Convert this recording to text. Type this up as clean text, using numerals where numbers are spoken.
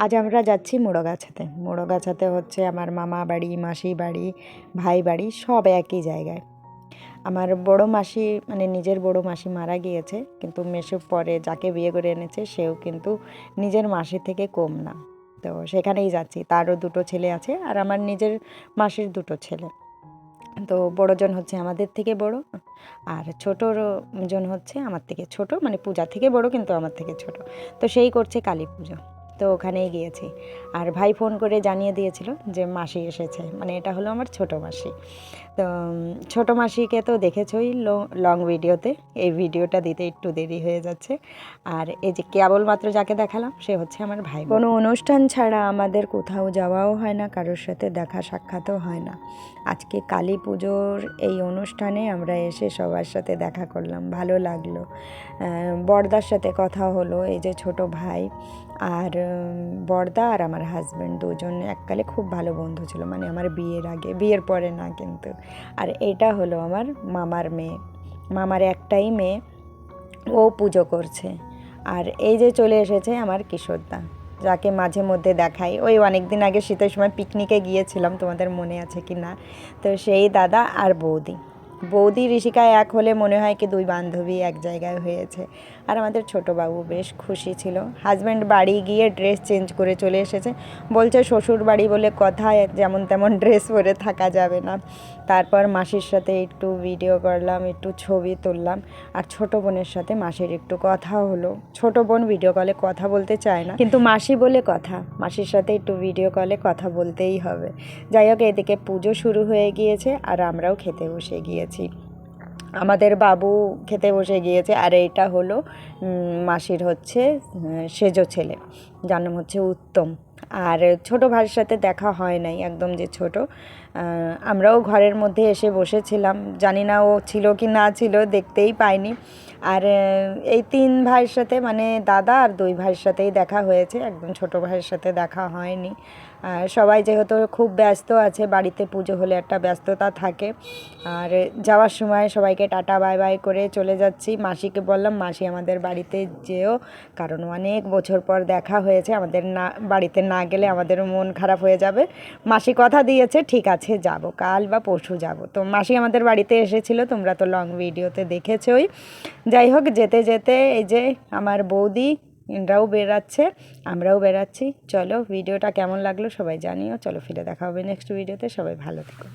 আজ আমরা যাচ্ছি মুড়োগাছাতে। মুড়োগাছাতে হচ্ছে আমার মামা বাড়ি, মাসি বাড়ি, ভাই বাড়ি সব একই জায়গায়। আমার বড় মাসি মানে নিজের বড় মাসি মারা গিয়েছে, কিন্তু মেসো পরে যাকে বিয়ে করে এনেছে সেও কিন্তু নিজের মাসি থেকে কম না। তো সেখানেই যাচ্ছি। তারও দুটো ছেলে আছে আর আমার নিজের মাসির দুটো ছেলে। তো বড়জন হচ্ছে আমাদের থেকে বড়, আর ছোটোর জন হচ্ছে আমার থেকে ছোট, মানে পূজা থেকে বড় কিন্তু আমার থেকে ছোট। তো সেই করছে কালী পুজো, তো ওখানেই গিয়েছি। আর ভাই ফোন করে জানিয়ে দিয়েছিল যে মাসি এসেছে, মানে এটা হলো আমার ছোট মাসি। তো ছোটো মাসিকে তো দেখেছই লং ভিডিওতে, এই ভিডিওটা দিতে একটু দেরি হয়ে যাচ্ছে। আর এই যে কেবলমাত্র যাকে দেখালাম সে হচ্ছে আমার ভাই। কোনো অনুষ্ঠান ছাড়া আমাদের কোথাও যাওয়াও হয় না, কারোর সাথে দেখা সাক্ষাৎও হয় না। আজকে কালী পুজোর এই অনুষ্ঠানে আমরা এসে সবার সাথে দেখা করলাম, ভালো লাগলো। বড়দার সাথে কথা হলো, এই যে ছোট ভাই আর বড়দা আর আমার হাজব্যান্ড দুজন এককালে খুব ভালো বন্ধু ছিল, মানে আমার বিয়ের আগে, বিয়ের পরে না কিন্তু। আর এটা হলো আমার মামার মেয়ে, মামার একটাই মেয়ে, ও পুজো করছে। আর এই যে চলে এসেছে আমার কিশোরদা, যাকে মাঝে মধ্যে দেখাই। ওই অনেক দিন আগে শীতের সময় পিকনিকে গিয়েছিলাম, তোমাদের মনে আছে কি না। তো সেই দাদা আর বৌদি ঋষিকায় এক হলে মনে হয় কি দুই বান্ধবী এক জায়গায় হয়েছে। আর আমাদের ছোটোবাবু বেশ খুশি ছিল। হাজব্যান্ড বাড়ি গিয়ে ড্রেস চেঞ্জ করে চলে এসেছে, বলছে শ্বশুর বাড়ি বলে কথা, যেমন তেমন ড্রেস পরে থাকা যাবে না। তারপর মাসির সাথে একটু ভিডিও করলাম, একটু ছবি তুললাম। আর ছোটো বোনের সাথে মাসির একটু কথা হলো। ছোটো বোন ভিডিও কলে কথা বলতে চায় না, কিন্তু মাসি বলে কথা, মাসির সাথে একটু ভিডিও কলে কথা বলতেই হবে। যাই হোক, এদিকে পুজো শুরু হয়ে গিয়েছে আর আমরাও খেতে বসে গিয়েছি। আমাদের বাবু খেতে বসে গিয়েছে। আর এইটা হলো মাসির হচ্ছে সেজো ছেলে, যার নাম হচ্ছে উত্তম। আর ছোটো ভাইয়ের সাথে দেখা হয় নাই, একদম যে ছোট। আমরাও ঘরের মধ্যে এসে বসেছিলাম, জানি না ও ছিল কি না ছিল, দেখতেই পাইনি। আর এই তিন ভাইয়ের সাথে, মানে দাদা আর দুই ভাইয়ের সাথেই দেখা হয়েছে, একদম ছোটো ভাইয়ের সাথে দেখা হয়নি। সবাই যেহেতু খুব ব্যস্ত আছে, বাড়িতে পুজো হলে একটা ব্যস্ততা থাকে। আর যাওয়ার সময় সবাইকে টাটা বাই বাই করে চলে যাচ্ছি। মাসিকে বললাম মাসি আমাদের বাড়িতে যেও, কারণ অনেক বছর পর দেখা হয়েছে, আমাদের না বাড়িতে না গেলে আমাদের মন খারাপ হয়ে যাবে। মাসি কথা দিয়েছে, ঠিক আছে যাব, কাল বা পরশু যাব। তো মাসি আমাদের বাড়িতে এসেছিলো, তোমরা তো লং ভিডিওতে দেখেছোই। যাই হোক, যেতে যেতে এই যে আমার বৌদি এরাও বেরাচ্ছে, আমরাও বেরাচ্ছি। চলো, ভিডিওটা কেমন লাগলো সবাই জানিও। চলো, ফিরে দেখা হবে নেক্সট ভিডিওতে। সবাই ভালো থেকো।